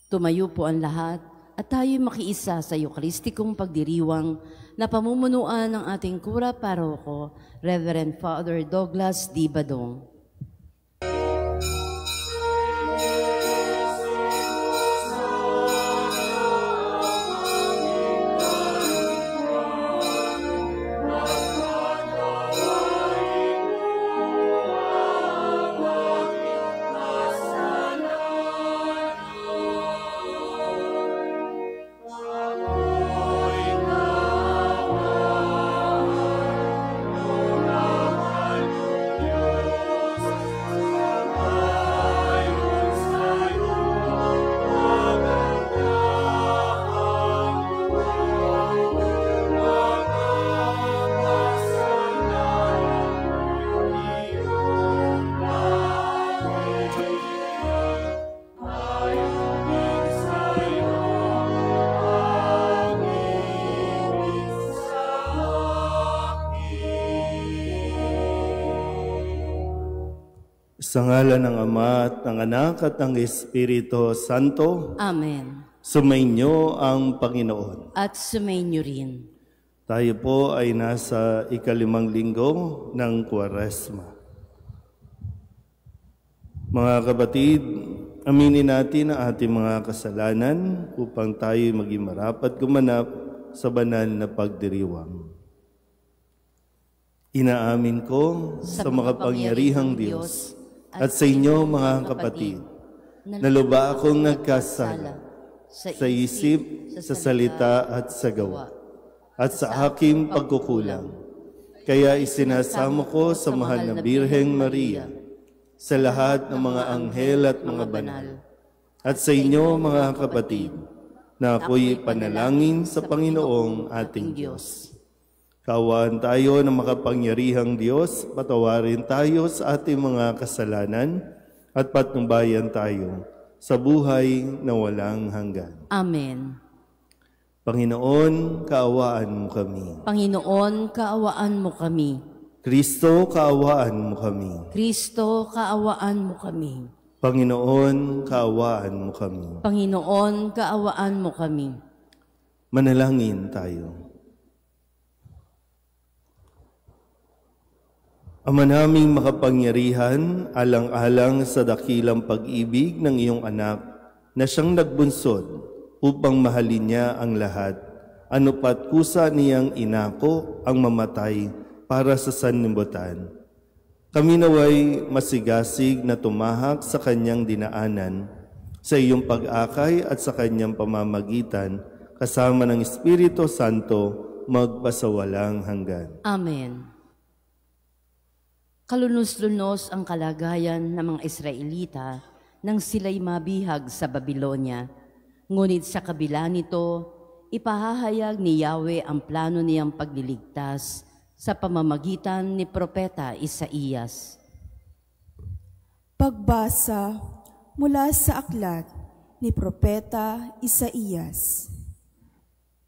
Tumayo po ang lahat at tayo'y makiisa sa Eucharistikong pagdiriwang na pamumunuan ng ating Kura Paroko, Reverend Father Douglas D. Badong. Sa ngalan ng Ama at ng Anak at ng Espiritu Santo. Amen. Sumainyo ang Panginoon. At sumainyo rin. Tayo po ay nasa ikalimang linggo ng Kwaresma. Mga kapatid, aminin natin ang ating mga kasalanan upang tayo maging marapat gumanap sa banal na pagdiriwang. Inaamin ko sa makapangyarihang Diyos at sa inyo mga kapatid, na lubha akong nagkasala sa isip, sa salita at sa gawa, at sa aking pagkukulang. Kaya isinasamo ko sa mahal na Birheng Maria, sa lahat ng mga anghel at mga banal, at sa inyo mga kapatid, na ako'y panalangin sa Panginoong ating Diyos. Kaawaan tayo ng makapangyarihang Diyos, patawarin tayo sa ating mga kasalanan at patnubayan tayo sa buhay na walang hanggan. Amen. Panginoon, kaawaan mo kami. Panginoon, kaawaan mo kami. Kristo, kaawaan mo kami. Kristo, kaawaan mo kami. Panginoon, kaawaan mo kami. Panginoon, kaawaan mo kami. Manalangin tayo. Ama naming makapangyarihan, alang-alang sa dakilang pag-ibig ng iyong anak na siyang nagbunsod upang mahalin niya ang lahat, ano pat kusa niyang inako ang mamatay para sa sanlibutan. Kami naway masigasig na tumahak sa kanyang dinaanan, sa iyong pag-akay at sa kanyang pamamagitan, kasama ng Espiritu Santo, magpasawalang hanggan. Amen. Kalunos-lunos ang kalagayan ng mga Israelita nang sila'y mabihag sa Babilonia. Ngunit sa kabila nito, ipahahayag ni Yahweh ang plano niyang pagliligtas sa pamamagitan ni Propeta Isaías. Pagbasa mula sa aklat ni Propeta Isaías.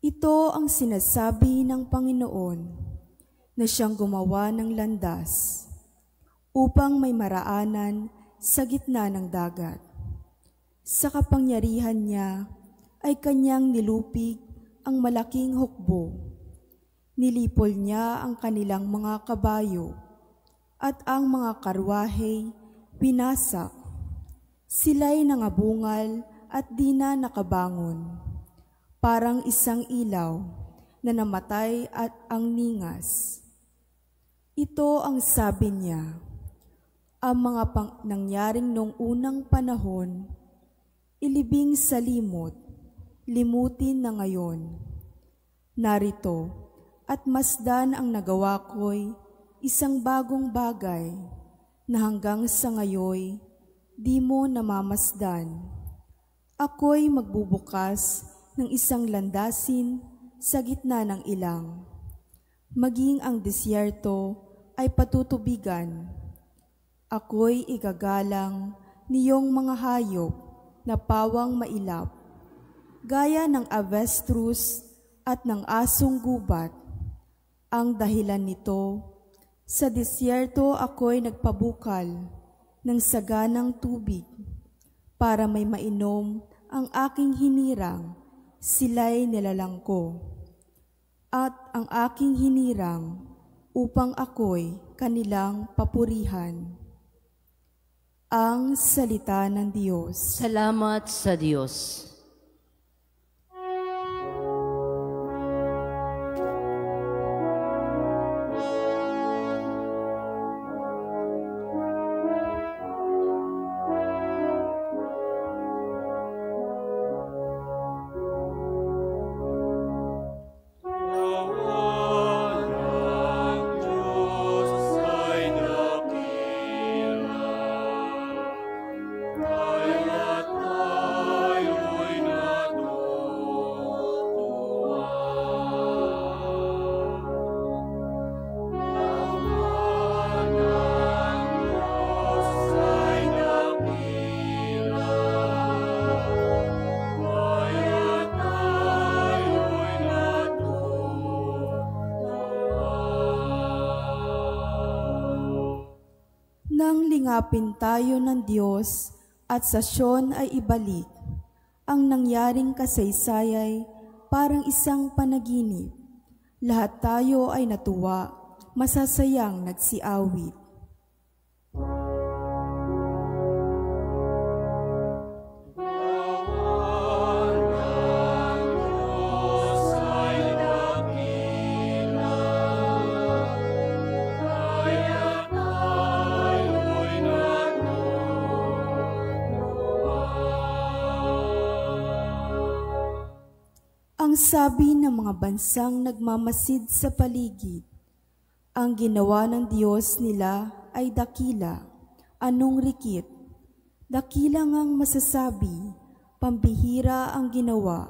Ito ang sinasabi ng Panginoon na siyang gumawa ng landas upang may maraanan sa gitna ng dagat. Sa kapangyarihan niya ay kanyang nilupig ang malaking hukbo. Nilipol niya ang kanilang mga kabayo at ang mga karwahe winasak. Sila'y nangabungal at di na nakabangon, parang isang ilaw na namatay at ang ningas. Ito ang sabi niya. Ang mga nangyaring noong unang panahon, ilibing sa limot, limutin na ngayon. Narito, at masdan ang nagawa ko'y isang bagong bagay na hanggang sa ngayoy di mo namamasdan. Ako'y magbubukas ng isang landasin sa gitna ng ilang. Maging ang disyerto ay patutubigan. Ako'y igagalang niyong mga hayop na pawang mailap, gaya ng avestrus at ng asong gubat. Ang dahilan nito, sa disyerto ako'y nagpabukal ng saganang tubig para may mainom ang aking hinirang, sila'y nilalang ko. At ang aking hinirang, upang ako'y kanilang papurihan. Ang salita ng Diyos. Salamat sa Diyos. Nang lingapin tayo ng Diyos at sa Sion ay ibalik, ang nangyaring kasaysayay parang isang panaginip. Lahat tayo ay natuwa, masasayang nagsiawit. Ang sabi ng mga bansang nagmamasid sa paligid, ang ginawa ng Diyos nila ay dakila, anong rikit. Dakila ngang masasabi, pambihira ang ginawa,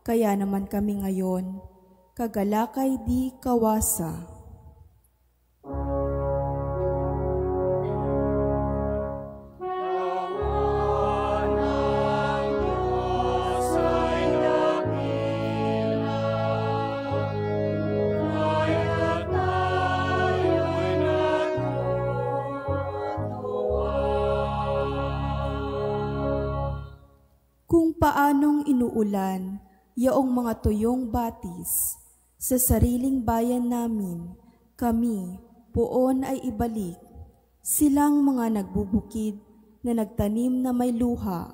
kaya naman kami ngayon, kagalakay di kawasa. Kung paanong inuulan yaong mga tuyong batis, sa sariling bayan namin, kami, poon ay ibalik. Silang mga nagbubukid na nagtanim na may luha,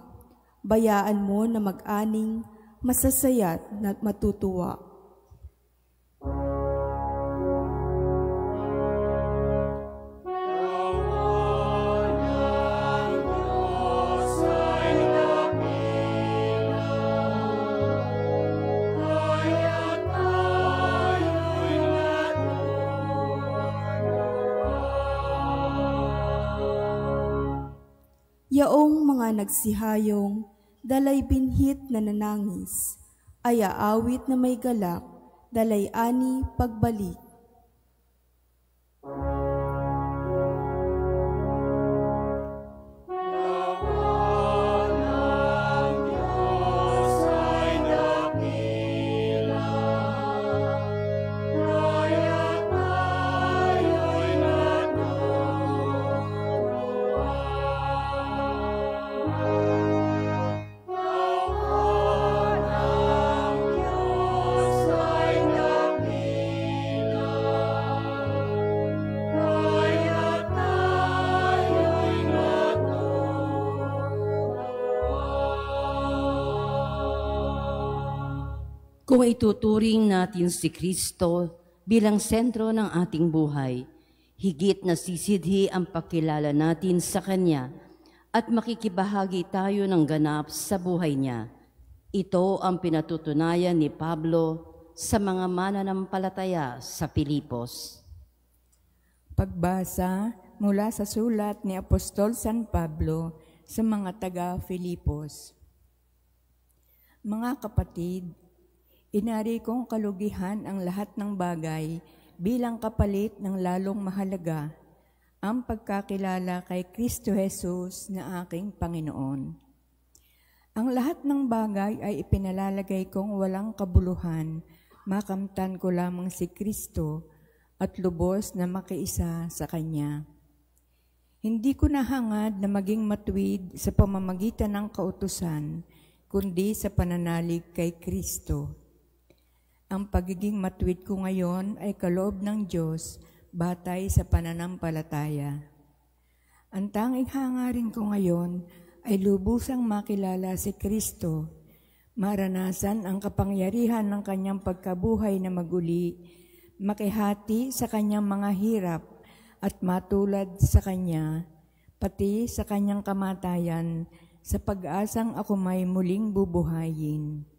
bayaan mo na mag-aning, masasayat na matutuwa. Yaong mga nagsihayong, dalay binhit na nanangis, ay aawit na may galak, dalay ani pagbalik. Kung ituturing natin si Kristo bilang sentro ng ating buhay, higit na sisidhi ang pakilala natin sa Kanya at makikibahagi tayo ng ganap sa buhay niya. Ito ang pinatutunayan ni Pablo sa mga mananampalataya sa Pilipos. Pagbasa mula sa sulat ni Apostol San Pablo sa mga taga-Filipos. Mga kapatid, inari kong kalugihan ang lahat ng bagay bilang kapalit ng lalong mahalaga ang pagkakilala kay Kristo Jesus na aking Panginoon. Ang lahat ng bagay ay ipinalalagay kong walang kabuluhan, makamtan ko lamang si Kristo at lubos na makiisa sa Kanya. Hindi ko nahangad na maging matuwid sa pamamagitan ng kautusan, kundi sa pananalig kay Kristo. Ang pagiging matuwid ko ngayon ay kaloob ng Diyos batay sa pananampalataya. Ang tanging hangarin ko ngayon ay lubusang makilala si Kristo, maranasan ang kapangyarihan ng kanyang pagkabuhay na maguli, makihati sa kanyang mga hirap at matulad sa kanya, pati sa kanyang kamatayan, sa pag-asang ako may muling bubuhayin.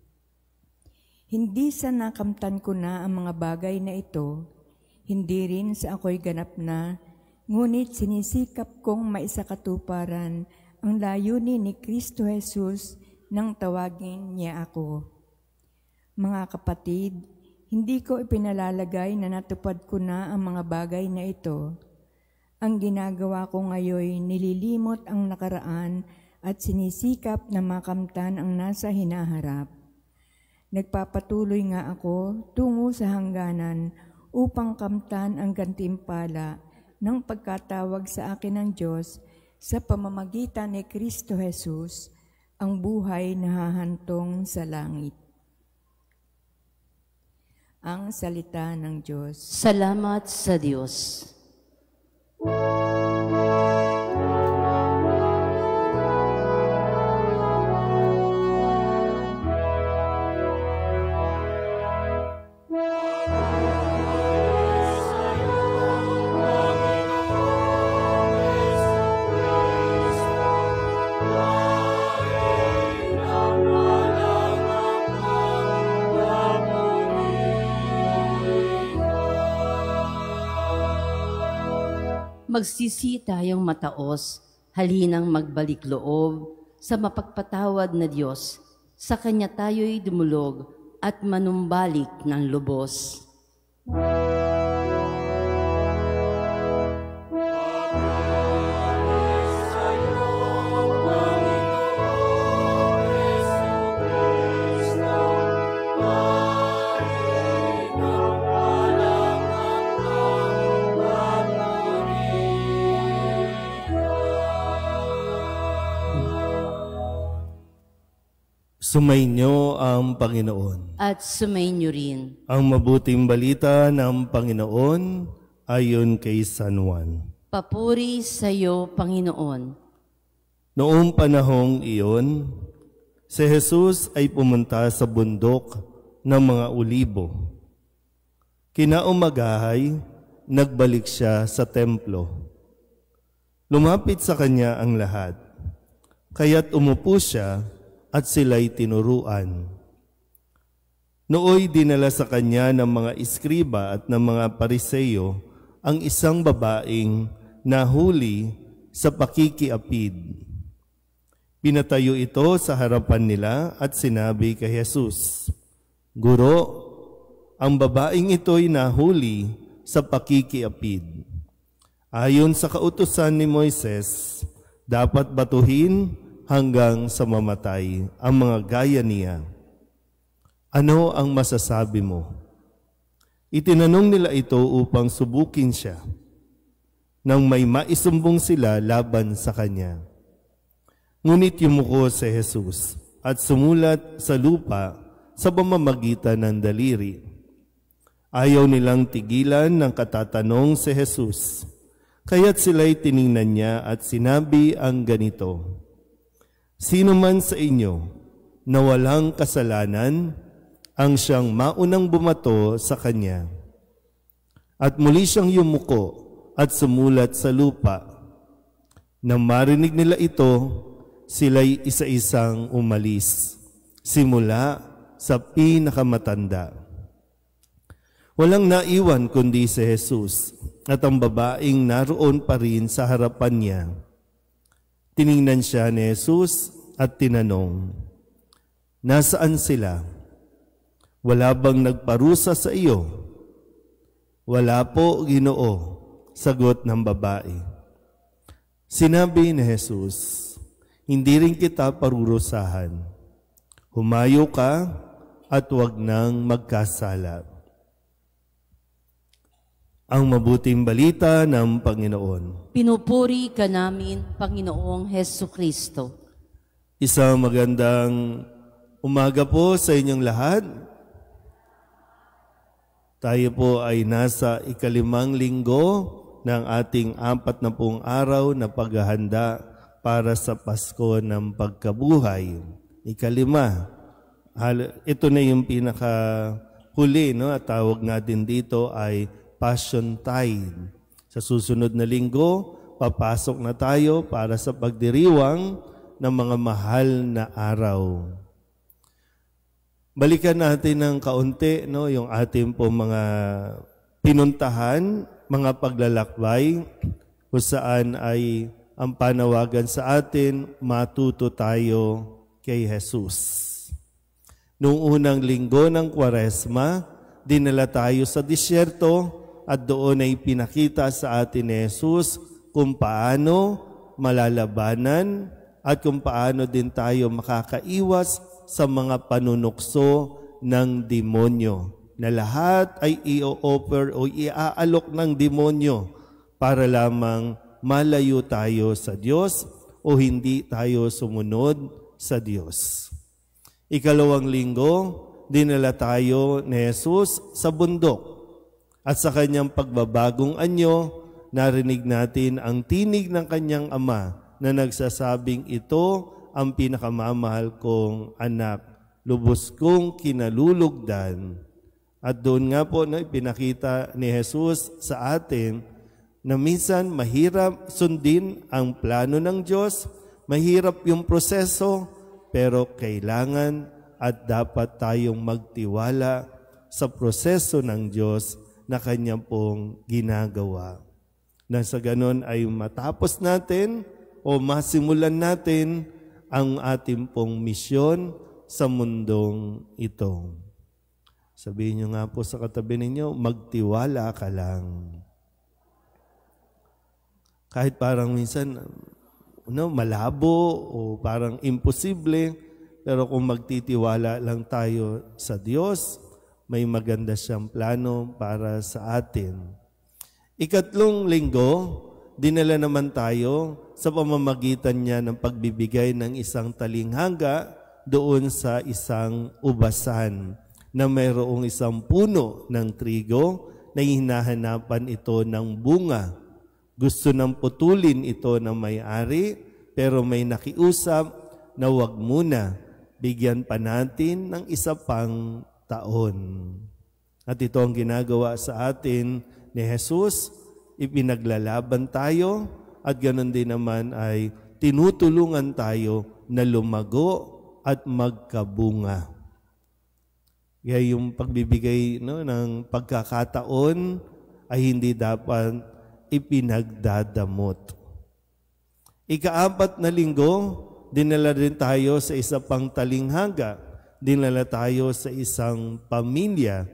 Hindi sa nakamtan ko na ang mga bagay na ito, hindi rin sa ako'y ganap na, ngunit sinisikap kong maisakatuparan ang layunin ni Kristo Jesus nang tawagin niya ako. Mga kapatid, hindi ko ipinalalagay na natupad ko na ang mga bagay na ito. Ang ginagawa ko ngayon, nililimot ang nakaraan at sinisikap na makamtan ang nasa hinaharap. Nagpapatuloy nga ako tungo sa hangganan upang kamtan ang gantimpala ng pagkatawag sa akin ng Diyos sa pamamagitan ni Kristo Jesus, ang buhay na hahantong sa langit. Ang salita ng Diyos. Salamat sa Diyos. Magsisi tayong mataos, halinang magbalik loob sa mapagpatawad na Diyos. Sa Kanya tayo'y dumulog at manumbalik ng lubos. Sumainyo ang Panginoon. At sumainyo rin. Ang mabuting balita ng Panginoon ayon kay San Juan. Papuri sa iyo, Panginoon. Noong panahong iyon, si Jesus ay pumunta sa bundok ng mga Olibo. Kinaumagahay, nagbalik siya sa templo. Lumapit sa kanya ang lahat, kaya't umupo siya at sila'y tinuruan. Nooy dinala sa kanya ng mga iskriba at ng mga pariseyo ang isang babaeng nahuli sa pakikiapid. Pinatayo ito sa harapan nila at sinabi kay Jesus, "Guro, ang babaeng ito'y nahuli sa pakikiapid. Ayon sa kautusan ni Moises, dapat batuhin hanggang sa mamatay ang mga gaya niya. Ano ang masasabi mo?" Itinanong nila ito upang subukin siya, nang may maisumbong sila laban sa kanya. Ngunit yumuko si Jesus at sumulat sa lupa sa pamamagitan ng daliri. Ayaw nilang tigilan ng katatanong si Jesus, kaya't sila'y tiningnan niya at sinabi ang ganito, "Sino man sa inyo na walang kasalanan ang siyang maunang bumato sa kanya." At muli siyang yumuko at sumulat sa lupa. Nang marinig nila ito, sila'y isa-isang umalis, simula sa pinakamatanda. Walang naiwan kundi si Jesus at ang babaeng naroon pa rin sa harapan niya. Tiningnan siya ni Jesus at tinanong, "Nasaan sila? Wala bang nagparusa sa iyo?" "Wala po, Ginoo," sagot ng babae. Sinabi ni Jesus, "Hindi rin kita parurusahan. Humayo ka at huwag nang magkasala." Ang mabuting balita ng Panginoon. Pinupuri ka namin, Panginoong Hesukristo. Isang magandang Umaga po sa inyong lahat. Tayo po ay nasa ikalimang linggo ng ating 40 araw na paghahanda para sa Pasko ng Pagkabuhay. Ikalima. Ito na yung pinakahuli, no? At tawag natin dito ay Passion Tide. Sa susunod na linggo, papasok na tayo para sa pagdiriwang ng mga mahal na araw. Balikan natin ng kaunti, no, yung ating po mga pinuntahan, mga paglalakbay, kung saan ay ang panawagan sa atin, matuto tayo kay Jesus. Noong unang linggo ng Kwaresma, dinala tayo sa disyerto at doon ay pinakita sa atin ni Jesus kung paano malalabanan at kung paano din tayo makakaiwas sa mga panunukso ng demonyo, na lahat ay i-offer o iaalok ng demonyo para lamang malayo tayo sa Diyos o hindi tayo sumunod sa Diyos. Ikalawang linggo, dinala tayo ni Jesus sa bundok at sa kanyang pagbabagong anyo, narinig natin ang tinig ng kanyang ama na nagsasabing, ito ang pinakamamahal kong anak, lubos kong kinalulugdan. At doon nga po, no, pinakita ni Jesus sa atin na minsan mahirap sundin ang plano ng Diyos, mahirap yung proseso, pero kailangan at dapat tayong magtiwala sa proseso ng Diyos na Kanya pong ginagawa. Na sa ganon ay matapos natin o masimulan natin ang ating pong misyon sa mundong ito. Sabihin nyo nga po sa katabi ninyo, magtiwala ka lang. Kahit parang minsan, malabo o parang imposible, pero kung magtitiwala lang tayo sa Diyos, may maganda siyang plano para sa atin. Ikatlong linggo, dinala naman tayo sa pamamagitan niya ng pagbibigay ng isang talinghanga doon sa isang ubasan na mayroong isang puno ng trigo na hinahanapan ito ng bunga. Gusto nang putulin ito ng may-ari, pero may nakiusap na wag muna, bigyan pa natin ng isa pang taon. At ito ang ginagawa sa atin ni Jesus, ipinaglalaban tayo at ganoon din naman ay tinutulungan tayo na lumago at magkabunga. Kaya yung pagbibigay, no, ng pagkakataon ay hindi dapat ipinagdadamot. Ika-4 na linggo, dinala din tayo sa isa pang talinghanga. Dinala tayo sa isang pamilya.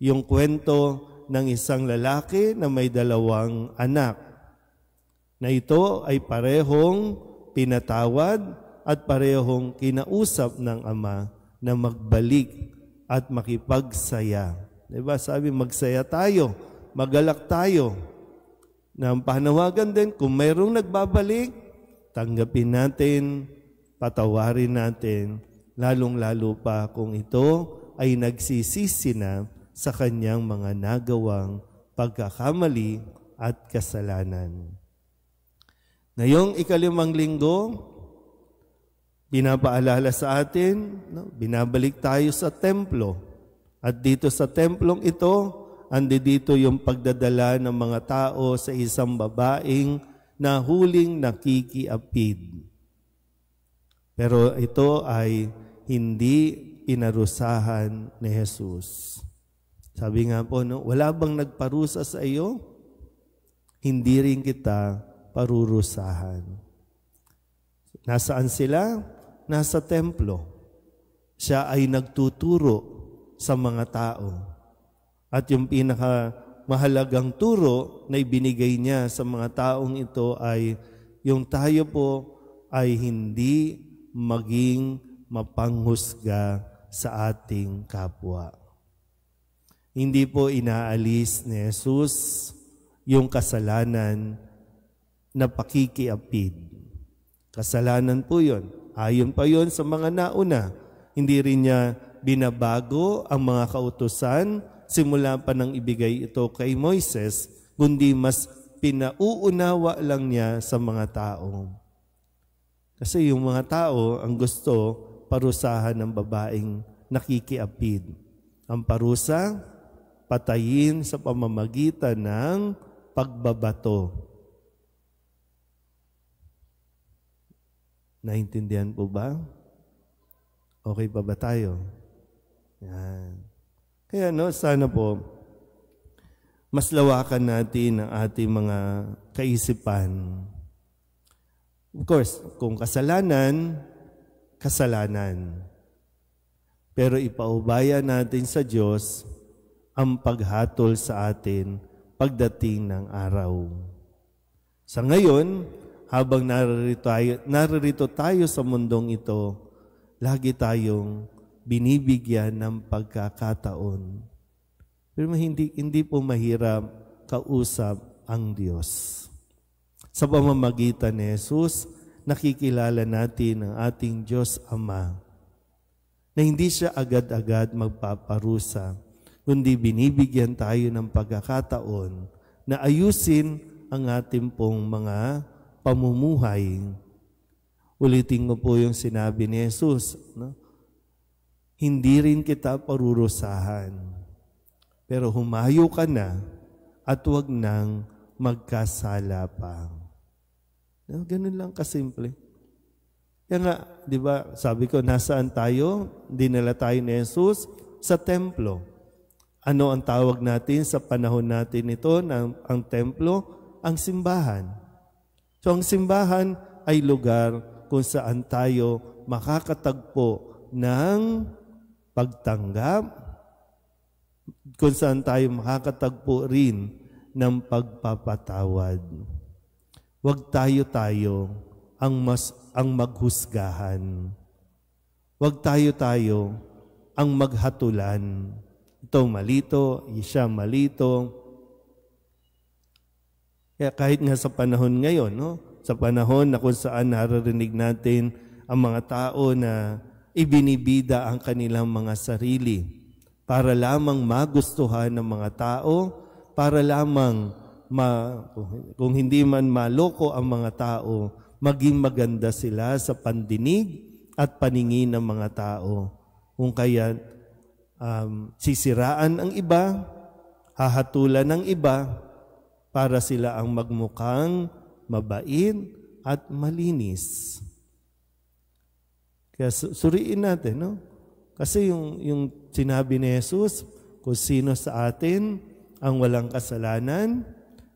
Yung kwento ng isang lalaki na may 2 anak. Na ito ay parehong pinatawad at parehong kinausap ng ama na magbalik at makipagsaya. Diba? Sabi, magsaya tayo, magalak tayo. Na ang panawagan din, kung mayroong nagbabalik, tanggapin natin, patawarin natin, lalong-lalo pa kung ito ay nagsisisi na sa kanyang mga nagawang pagkakamali at kasalanan. Ngayong 5 linggo, pinapaalala sa atin, binabalik tayo sa templo. At dito sa templong ito, dito yung pagdadala ng mga tao sa isang babaeng na huling nakikiapid. Pero ito ay hindi pinarusahan ni Jesus. Sabi nga po, wala bang nagparusa sa iyo? Hindi rin kita parurusahan. Nasaan sila? Nasa templo. Siya ay nagtuturo sa mga tao. At yung pinakamahalagang turo na ibinigay niya sa mga taong ito ay yung tayo po ay hindi maging mapanghusga sa ating kapwa. Hindi po inaalis ni Jesus yung kasalanan na pakikiapid. Kasalanan po yun. Ayon pa yun sa mga nauna Hindi rin niya binabago ang mga kautusan simula pa nang ibigay ito kay Moises, kundi mas pinauunawa lang niya sa mga tao. Kasi yung mga tao ang gusto parusahan ng babaeng nakikiapid. Ang parusa, patayin sa pamamagitan ng pagbabato. Naintindihan po ba? Okay pa ba tayo? Yan. Kaya sana po, mas lawakan natin ang ating mga kaisipan. Of course, kung kasalanan, kasalanan. Pero ipaubaya natin sa Diyos ang paghatol sa atin pagdating ng araw. Sa ngayon, habang naririto tayo sa mundong ito, lagi tayong binibigyan ng pagkakataon. Pero hindi po mahirap kausap ang Diyos. Sa pamamagitan ni Jesus, nakikilala natin ang ating Diyos Ama na hindi siya agad-agad magpaparusa, kundi binibigyan tayo ng pagkakataon na ayusin ang ating pong mga pamumuhay. Ulitin ko po yung sinabi ni Jesus, no? Hindi rin kita parurusahan, pero humayo ka na at huwag nang magkasala pa. No, ganun lang kasimple. Kaya nga, di ba, sabi ko, nasaan tayo? Dinala tayo ni Jesus sa templo. Ano ang tawag natin sa panahon natin ito, ang templo? Ang simbahan. So, ang simbahan ay lugar kung saan tayo makakatagpo ng pagtanggap, kung saan tayo makakatagpo rin ng pagpapatawad. Huwag tayo ang maghusgahan. Huwag tayo ang maghatulan. Ito malito, siya malito. Kaya kahit nga sa panahon ngayon, no? Sa panahon na kung saan naririnig natin ang mga tao na ibinibida ang kanilang mga sarili para lamang magustuhan ng mga tao, para lamang kung hindi man maloko ang mga tao, maging maganda sila sa pandinig at paningin ng mga tao. Kung kaya sisiraan ang iba, hahatulan ng iba, para sila ang magmukhang mabait at malinis. Kaya suriin natin, no? Kasi yung sinabi ni Jesus, kung sino sa atin ang walang kasalanan,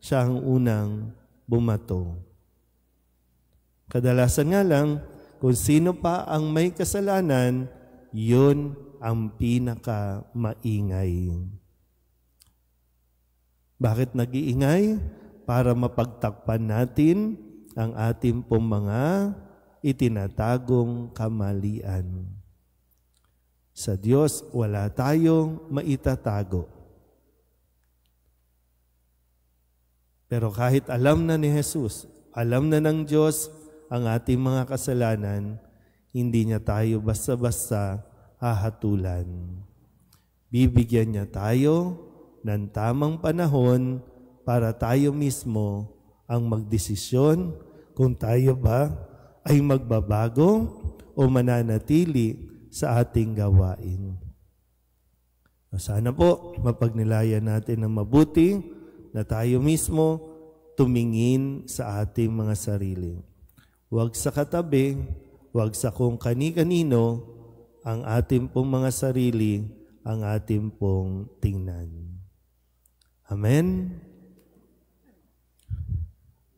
siya ang unang bumato. Kadalasan nga lang, kung sino pa ang may kasalanan, yun ang pinaka-maingay. Bakit nag-iingay? Para mapagtakpan natin ang ating pong mga itinatagong kamalian. Sa Diyos, wala tayong maitatago. Pero kahit alam na ni Jesus, alam na ng Diyos ang ating mga kasalanan, hindi niya tayo basta-basta hahatulan. Bibigyan niya tayo ng tamang panahon para tayo mismo ang magdesisyon kung tayo ba ay magbabago o mananatili sa ating gawain. Sana po mapagnilayan natin ng mabuti na tayo mismo tumingin sa ating mga sarili. Huwag sa katabi, huwag sa kung kani-kanino, ang ating pong mga sarili, ang ating pong tingnan. Amen?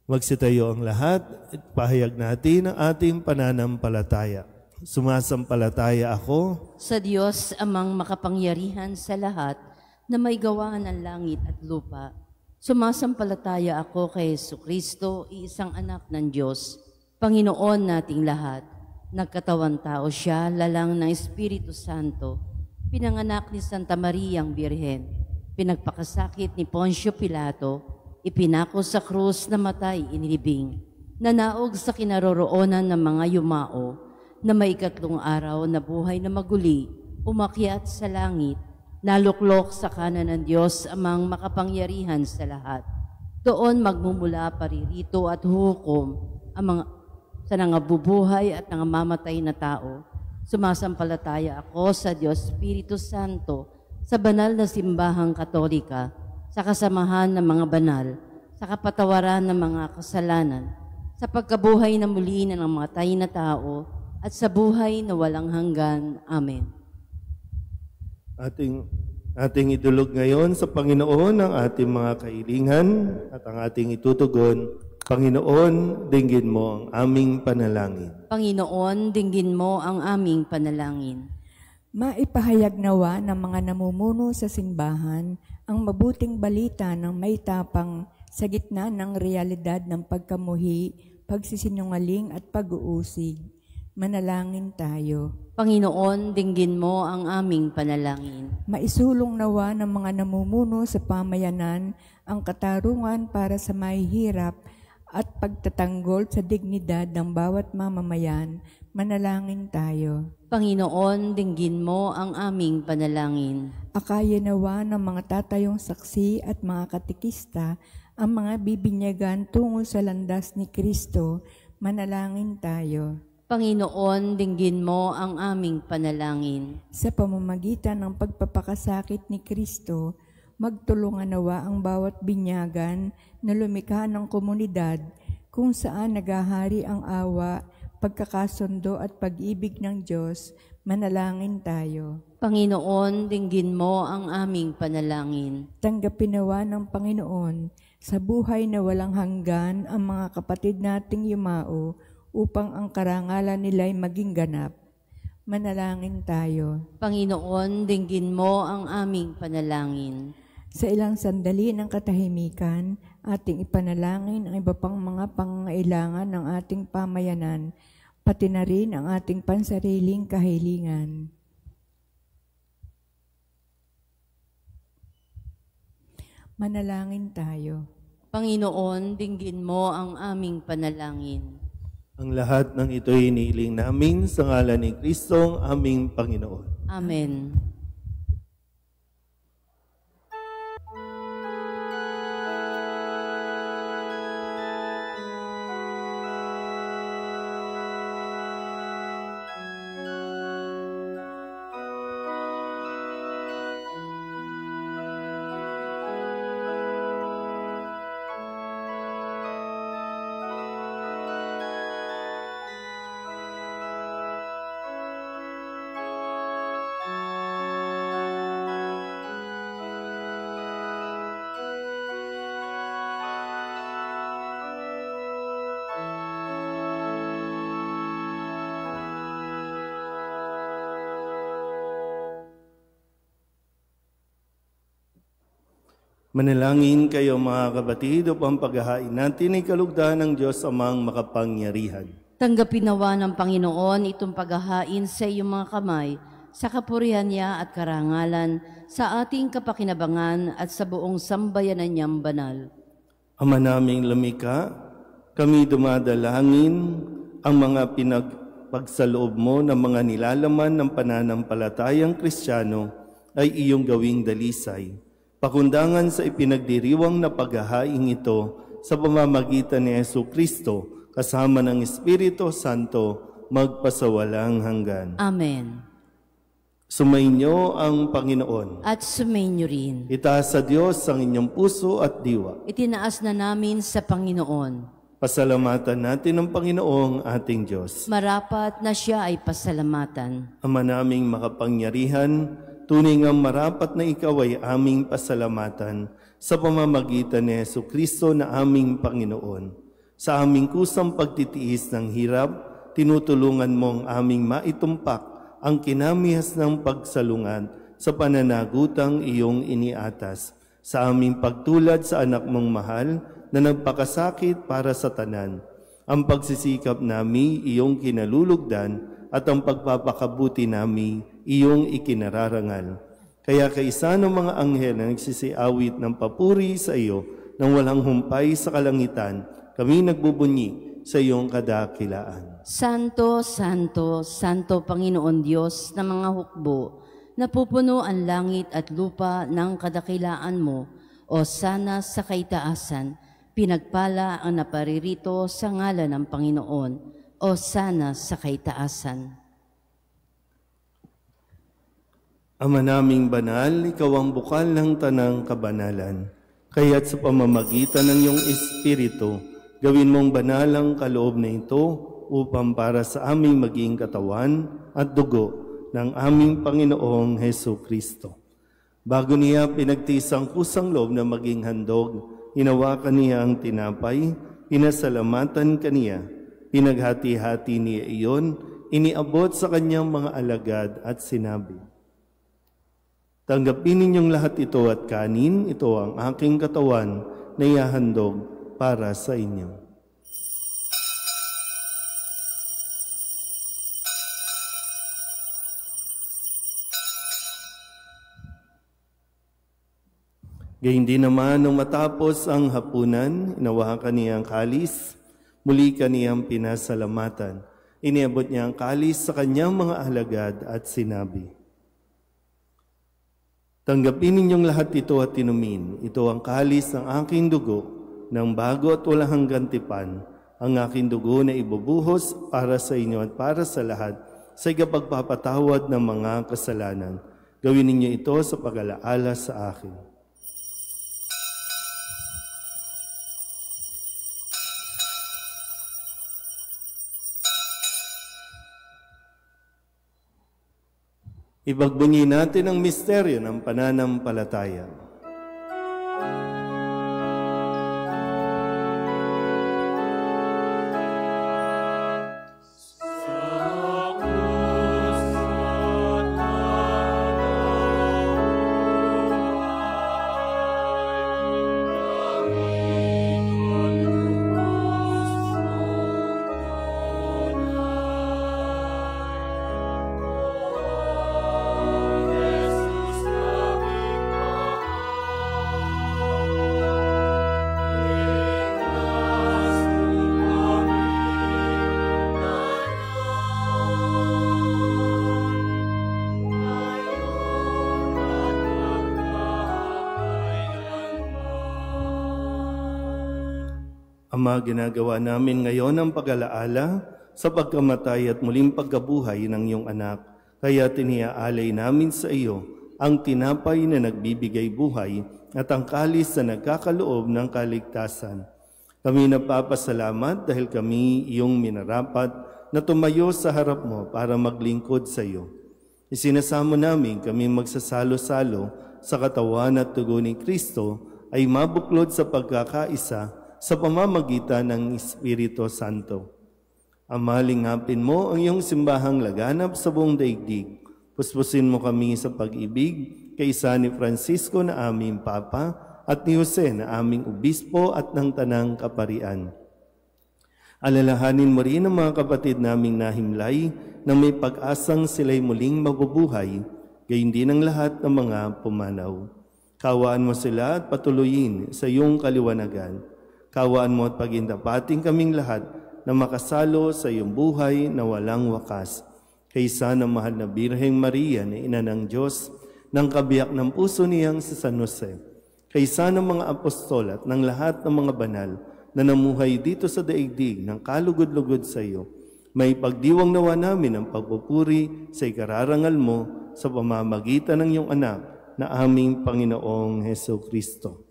Magsitayo ang lahat at pahayag natin ang ating pananampalataya. Sumasampalataya ako sa Diyos amang makapangyarihan sa lahat na may gawa ng langit at lupa. Sumasampalataya ako kay Jesucristo, iisang anak ng Diyos, Panginoon nating lahat. Nagkatawan tao siya, lalang ng Espiritu Santo, pinanganak ni Santa Maria ang Birhen, pinagpakasakit ni Poncio Pilato, ipinako sa krus, namatay, inilibing, nanaog sa kinaroroonan ng mga yumao, na may ikatlong araw na buhay na maguli, umakyat sa langit, naluklok sa kanan ng Diyos amang makapangyarihan sa lahat. Doon magmumula paririto at hukom ang mga sa nangabubuhay at nangamamatay na tao. Sumasampalataya ako sa Diyos Espiritu Santo, sa banal na simbahang Katolika, sa kasamahan ng mga banal, sa kapatawaran ng mga kasalanan, sa pagkabuhay na muli ng mga matay na tao, at sa buhay na walang hanggan. Amen. Ating idulog ngayon sa Panginoon ang ating mga kahilingan at ang ating itutugon. Panginoon, dinggin mo ang aming panalangin. Panginoon, dinggin mo ang aming panalangin. Maipahayag nawa ng mga namumuno sa simbahan ang mabuting balita ng may tapang sa gitna ng realidad ng pagkamuhi, pagsisinungaling at pag-uusig. Manalangin tayo. Panginoon, dinggin mo ang aming panalangin. Maisulong nawa ng mga namumuno sa pamayanan ang katarungan para sa mahihirap at pagtatanggol sa dignidad ng bawat mamamayan. Manalangin tayo. Panginoon, dinggin mo ang aming panalangin. Akaya nawa ng mga tatayong saksi at mga katikista ang mga bibinyagan tungo sa landas ni Kristo. Manalangin tayo. Panginoon, dinggin mo ang aming panalangin. Sa pamamagitan ng pagpapakasakit ni Kristo, magtulungan nawa ang bawat binyagan na lumikha ng komunidad kung saan naghahari ang awa, pagkakasundo at pag-ibig ng Diyos. Manalangin tayo. Panginoon, dinggin mo ang aming panalangin. Tanggapin nawa ng Panginoon sa buhay na walang hanggan ang mga kapatid nating yumao upang ang karangalan nila'y maging ganap. Manalangin tayo. Panginoon, dinggin mo ang aming panalangin. Sa ilang sandali ng katahimikan, ating ipanalangin ang iba pang mga pangangailangan ng ating pamayanan, pati na rin ang ating pansariling kahilingan. Manalangin tayo. Panginoon, dinggin mo ang aming panalangin. Ang lahat ng ito'y iniiling namin sa ngalan ni Kristong aming Panginoon. Amen. Manalangin kayo mga kapatid upang paghahain natin ay kalugdan ng Diyos amang makapangyarihan. Tanggapin nawa ng Panginoon itong paghahain sa iyong mga kamay, sa kapurihan niya at karangalan, sa ating kapakinabangan at sa buong sambayanan niyang banal. Ama naming lumikha, kami dumadalangin ang mga pinagpagsaloob mo ng mga nilalaman ng pananampalatayang Kristiyano ay iyong gawing dalisay. Pakundangan sa ipinagdiriwang na paghahaing ito sa pamamagitan ni Jesucristo kasama ng Espiritu Santo magpasawalang hanggan. Amen. Sumainyo ang Panginoon. At sumainyo rin. Itaas sa Diyos ang inyong puso at diwa. Itinaas na namin sa Panginoon. Pasalamatan natin ang Panginoong ating Diyos. Marapat na siya ay pasalamatan. Ama naming makapangyarihan, tunay ngang marapat na ikaw ay aming pasalamatan sa pamamagitan ni Jesucristo na aming Panginoon. Sa aming kusang pagtitiis ng hirap, tinutulungan mo ang aming maitumpak ang kinamihas ng pagsalungan sa pananagutang iyong iniatas. Sa aming pagtulad sa anak mong mahal na nagpakasakit para sa tanan, ang pagsisikap nami iyong kinalulugdan at ang pagpapakabuti nami iyong ikinararangal. Kaya kaisa ng mga anghel na nagsisiawit ng papuri sa iyo nang walang humpay sa kalangitan, kami nagbubunyi sa iyong kadakilaan. Santo, Santo, Santo Panginoon Diyos ng mga hukbo, napupuno ang langit at lupa ng kadakilaan mo, o sana sa kaitaasan, pinagpala ang naparirito sa ngalan ng Panginoon, o sana sa kaitaasan. Ama naming banal, ikaw ang bukal ng tanang kabanalan. Kaya't sa pamamagitan ng iyong Espiritu, gawin mong banal ang kaloob na ito upang para sa aming maging katawan at dugo ng aming Panginoong Hesu Kristo. Bago niya pinagtiis ang kusang loob na maging handog, hinawakan niya ang tinapay, pinasalamatan kaniya, pinaghati-hati niya iyon, iniabot sa kanyang mga alagad at sinabi, "Tanggapin ninyong lahat ito at kanin, ito ang aking katawan na ihahandog para sa inyo." Gayun din naman nung matapos ang hapunan, inawakan niya ang kalis, muli kaniyang pinasalamatan. Iniabot niya ang kalis sa kanyang mga alagad at sinabi, "Tanggapin ninyong lahat ito at inumin. Ito ang kalis ng aking dugo, ng bago at walang hanggang tipan, ang aking dugo na ibubuhos para sa inyo at para sa lahat sa ikapagpapatawad ng mga kasalanan. Gawin ninyo ito sa pag-alaala sa akin." Ipagbunyi natin ang misteryo ng pananampalataya. Ama, ginagawa namin ngayon ang pag-alaala sa pagkamatay at muling pagkabuhay ng iyong anak. Kaya tiniaalay namin sa iyo ang tinapay na nagbibigay buhay at ang kalis na nagkakaloob ng kaligtasan. Kami napapasalamat dahil kami iyong minarapat na tumayo sa harap mo para maglingkod sa iyo. Isinasamo namin kami magsasalo-salo sa katawan at dugo ni Kristo ay mabuklod sa pagkakaisa sa pamamagitan ng Espiritu Santo. Ama, lingapin mo ang iyong simbahang laganap sa buong daigdig. Puspusin mo kami sa pag-ibig kaysa ni Francisco na aming Papa at ni Jose na aming Obispo at ng Tanang Kaparian. Alalahanin mo rin ang mga kapatid naming nahimlay na may pag-asang sila'y muling mabubuhay, gayon din ang lahat ng mga pumanaw. Kawaan mo sila at patuloyin sa iyong kaliwanagan. Kawaan mo at pagindapating kaming lahat na makasalo sa iyong buhay na walang wakas. Kaysa ng mahal na Birheng Maria na Ina ng Diyos, ng kabiyak ng puso niyang si San Jose. Kaysa ng mga apostol at ng lahat ng mga banal na namuhay dito sa daigdig ng kalugod-lugod sa iyo, may pagdiwang nawa namin ang pagpupuri sa ikararangal mo sa pamamagitan ng iyong anak na aming Panginoong Hesu Kristo.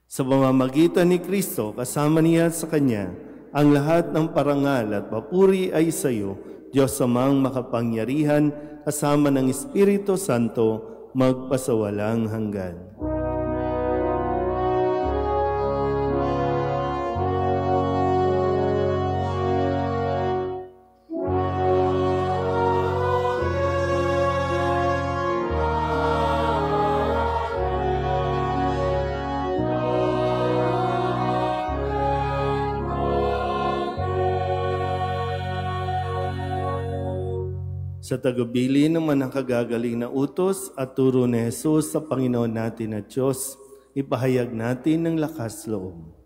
Sa pamamagitan ni Kristo, kasama niya sa Kanya, ang lahat ng parangal at papuri ay sa iyo, Diyos Amang makapangyarihan, kasama ng Espiritu Santo, magpasawalang hanggan. Sa tagubilin ng manakagagaling na utos at turo ni Jesus sa Panginoon natin at Diyos, ipahayag natin ng lakas loob.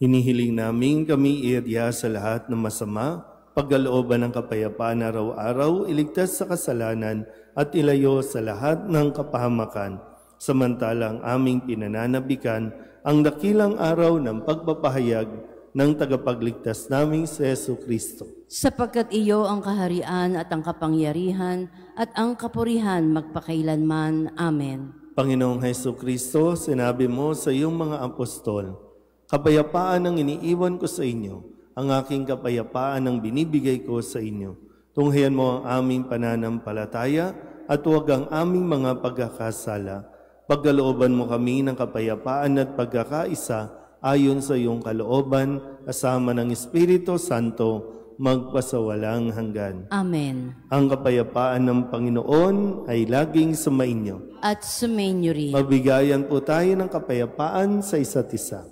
Hinihiling namin kami iadya sa lahat ng masama, pagkalooban ng kapayapaan araw-araw, iligtas sa kasalanan at ilayo sa lahat ng kapahamakan. Samantalang aming pinananabikan ang dakilang araw ng pagpapahayag ng tagapagligtas naming si Jesucristo. Sapagkat iyo ang kaharian at ang kapangyarihan at ang kapurihan magpakailanman. Amen. Panginoong Jesucristo, sinabi mo sa iyong mga apostol, kapayapaan ang iniiwan ko sa inyo, ang aking kapayapaan ang binibigay ko sa inyo. Tunghayan mo ang aming pananampalataya at huwag ang aming mga pagkakasala. Pagkalooban mo kami ng kapayapaan at pagkakaisa ayon sa iyong kalooban, kasama ng Espiritu Santo, magpasawalang hanggan. Amen. Ang kapayapaan ng Panginoon ay laging sumainyo. At sumainyo rin. Mabigayan po tayo ng kapayapaan sa isa't isa.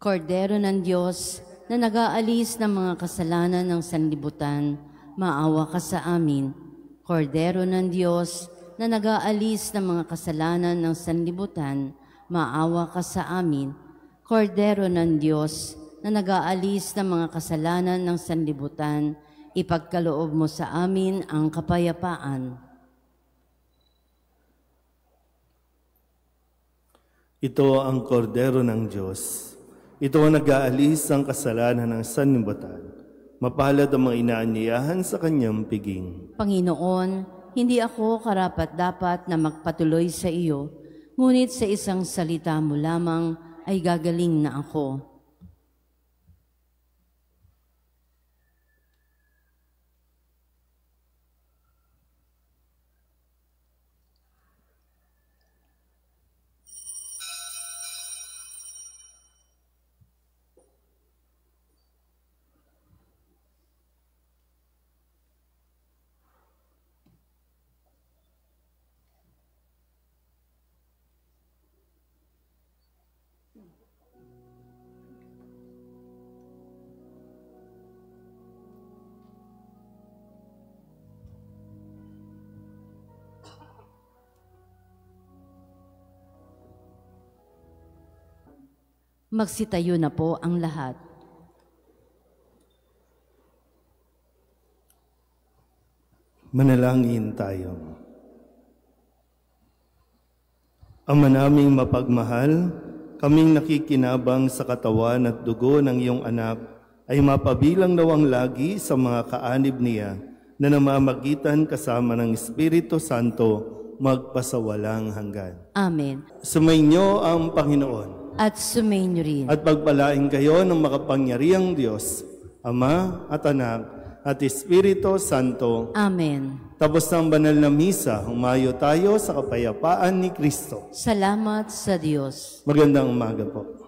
Kordero ng Diyos na nag-aalis ng mga kasalanan ng sanlibutan, maawa ka sa amin. Kordero ng Diyos na nag-aalis ng mga kasalanan ng sanlibutan, maawa ka sa amin. Kordero ng Diyos na nag-aalis ng mga kasalanan ng sanlibutan, ipagkaloob mo sa amin ang kapayapaan. Ito ang kordero ng Diyos. Ito ang nag-aalis ang kasalanan ng sanlibutan. Mapalad ang mga inaanyayahan sa kanyang piging. Panginoon, hindi ako karapat-dapat na magpatuloy sa iyo, ngunit sa isang salita mo lamang ay gagaling na ako. Magsitayo na po ang lahat. Manalangin tayo. Ama naming mapagmahal, kaming nakikinabang sa katawan at dugo ng iyong anak ay mapabilang nawang lagi sa mga kaanib niya na namamagitan kasama ng Espiritu Santo magpasawalang hanggan. Amen. Sumainyo ang Panginoon. At sumainyo rin. At pagpalain kayo ng makapangyarihang Diyos, Ama at Anak at Espiritu Santo. Amen. Tapos ng banal na misa, humayo tayo sa kapayapaan ni Kristo. Salamat sa Diyos. Magandang umaga po.